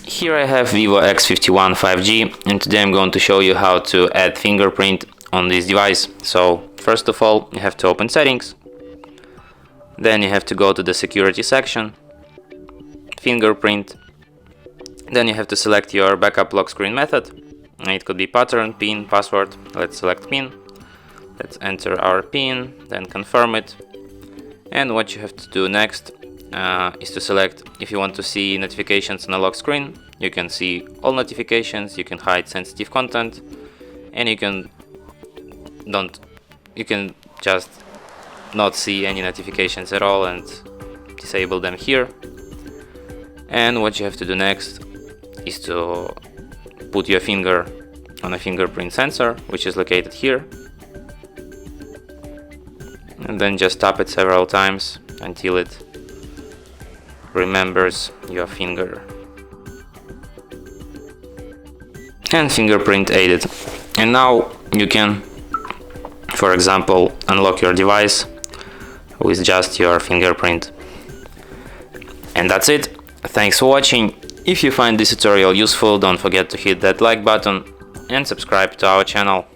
Here I have VIVO X51 5G, and today I'm going to show you how to add fingerprint on this device. So first of all, you have to open settings, then you have to go to the security section, fingerprint, then you have to select your backup lock screen method. It could be pattern, PIN, password. Let's select PIN, let's enter our PIN, then confirm it. And what you have to do next is to select if you want to see notifications on a lock screen. You can see all notifications, you can hide sensitive content, and you can just not see any notifications at all and disable them here. And what you have to do next is to put your finger on a fingerprint sensor, which is located here, and then just tap it several times until it remembers your finger. And fingerprint aided. And now you can, for example, unlock your device with just your fingerprint. And that's it. Thanks for watching. If you find this tutorial useful, don't forget to hit that like button and subscribe to our channel.